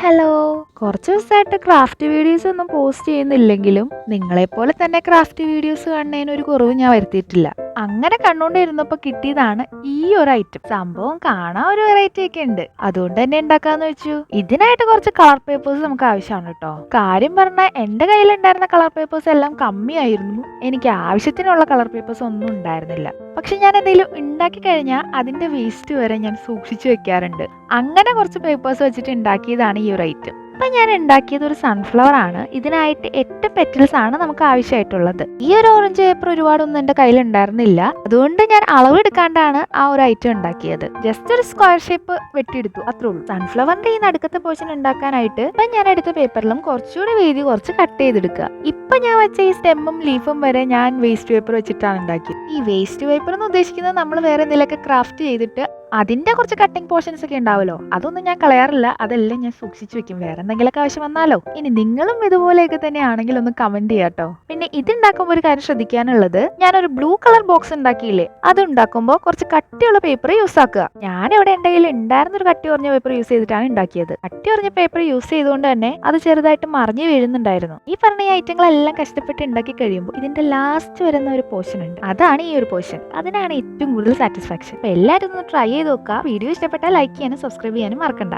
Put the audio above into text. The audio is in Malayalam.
ഹലോ. കുറച്ച് ദിവസമായിട്ട് ക്രാഫ്റ്റ് വീഡിയോസ് ഒന്നും പോസ്റ്റ് ചെയ്യുന്നില്ലെങ്കിലും നിങ്ങളെപ്പോലെ തന്നെ ക്രാഫ്റ്റ് വീഡിയോസ് കാണുന്നതിന് ഒരു കുറവ് ഞാൻ വരുത്തിയിട്ടില്ല. അങ്ങനെ കണ്ടുകൊണ്ടിരുന്നപ്പോൾ കിട്ടിയതാണ് ഈ ഒരു ഐറ്റം. സംഭവം കാണാൻ ഒരു വെറൈറ്റി ഒക്കെ ഉണ്ട്, അതുകൊണ്ട് തന്നെ ഉണ്ടാക്കാന്ന് വെച്ചു. ഇതിനായിട്ട് കുറച്ച് കളർ പേപ്പേഴ്സ് നമുക്ക് ആവശ്യമാണ് കേട്ടോ. കാര്യം പറഞ്ഞാൽ എന്റെ കയ്യിലുണ്ടായിരുന്ന കളർ പേപ്പേഴ്സ് എല്ലാം കമ്മിയായിരുന്നു. എനിക്ക് ആവശ്യത്തിനുള്ള കളർ പേപ്പേഴ്സ് ഒന്നും ഉണ്ടായിരുന്നില്ല. പക്ഷെ ഞാൻ എന്തെങ്കിലും ഉണ്ടാക്കി കഴിഞ്ഞാൽ അതിന്റെ വേസ്റ്റ് വരെ ഞാൻ സൂക്ഷിച്ചു വെക്കാറുണ്ട്. അങ്ങനെ കുറച്ച് പേപ്പേഴ്സ് വെച്ചിട്ട് ഉണ്ടാക്കിയതാണ് ഈ ഒരു ഐറ്റം. ഇപ്പൊ ഞാൻ ഉണ്ടാക്കിയത് ഒരു സൺഫ്ലവർ ആണ്. ഇതിനായിട്ട് 8 പെറ്റൽസ് ആണ് നമുക്ക് ആവശ്യമായിട്ടുള്ളത്. ഈ ഒരു ഓറഞ്ച് പേപ്പർ ഒരുപാടൊന്നും എന്റെ കയ്യിൽ ഉണ്ടായിരുന്നില്ല, അതുകൊണ്ട് ഞാൻ അളവെടുക്കാണ്ടാണ് ആ ഒരു ഐറ്റം ഉണ്ടാക്കിയത്. ജസ്റ്റ് ഒരു സ്ക്വയർ ഷേപ്പ് വെട്ടിയെടുത്തു, അത്രേ ഉള്ളൂ. സൺഫ്ലവറിന്റെ ഈ നടുക്കത്തെ പോർഷൻ ഉണ്ടാക്കാനായിട്ട് ഇപ്പൊ ഞാൻ എടുത്ത പേപ്പറിലും കുറച്ചുകൂടി വീതി കുറച്ച് കട്ട് ചെയ്തെടുക്കുക. ഇപ്പൊ ഞാൻ വെച്ച ഈ സ്റ്റെമ്മും ലീഫും വരെ ഞാൻ വേസ്റ്റ് പേപ്പർ വെച്ചിട്ടാണ് ഉണ്ടാക്കിയത്. ഈ വേസ്റ്റ് പേപ്പർ എന്ന് ഉദ്ദേശിക്കുന്നത് നമ്മൾ വേറെ എന്തെങ്കിലുമൊക്കെ ക്രാഫ്റ്റ് ചെയ്തിട്ട് അതിന്റെ കുറച്ച് കട്ടിംഗ് പോർഷൻസ് ഒക്കെ ഉണ്ടാവുമല്ലോ, അതൊന്നും ഞാൻ കളയാറില്ല. അതെല്ലാം ഞാൻ സൂക്ഷിച്ചു വെക്കും, വേറെ എന്തെങ്കിലുമൊക്കെ ആവശ്യം വന്നാലോ. ഇനി നിങ്ങളും ഇതുപോലെയൊക്കെ തന്നെ ആണെങ്കിൽ ഒന്ന് കമന്റ് ചെയ്യാട്ടോ. പിന്നെ ഇത് ഉണ്ടാക്കുമ്പോൾ ഒരു കാര്യം ശ്രദ്ധിക്കാനുള്ളത്, ഞാനൊരു ബ്ലൂ കളർ ബോക്സ് ഉണ്ടാക്കിയില്ലേ, അത് ഉണ്ടാക്കുമ്പോൾ കുറച്ച് കട്ടിയുള്ള പേപ്പർ യൂസ് ആക്കുക. ഞാനിവിടെ എന്റെ കയ്യിൽ ഉണ്ടായിരുന്ന ഒരു കട്ടി കുറഞ്ഞ പേപ്പർ യൂസ് ചെയ്തിട്ടാണ് ഉണ്ടാക്കിയത്. കട്ടി കുറഞ്ഞ പേപ്പർ യൂസ് ചെയ്തുകൊണ്ട് തന്നെ അത് ചെറുതായിട്ട് മറിഞ്ഞു വീഴുന്നുണ്ടായിരുന്നു. ഈ പറഞ്ഞ ഈ ഐറ്റങ്ങളെല്ലാം കഷ്ടപ്പെട്ട് ഉണ്ടാക്കി കഴിയുമ്പോൾ ഇതിന്റെ ലാസ്റ്റ് വരുന്ന ഒരു പോർഷൻ ഉണ്ട്, അതാണ് ഈ ഒരു പോർഷൻ. അതിനാണ് ഏറ്റവും കൂടുതൽ സാറ്റിസ്ഫാക്ഷൻ. അപ്പൊ എല്ലാവരും ഒന്ന് ട്രൈ ചെയ്ത് നോക്കുക. വീഡിയോ ഇഷ്ടപ്പെട്ടാൽ ലൈക്ക് ചെയ്യാനും സബ്സ്ക്രൈബ് ചെയ്യാനും മറക്കണ്ട.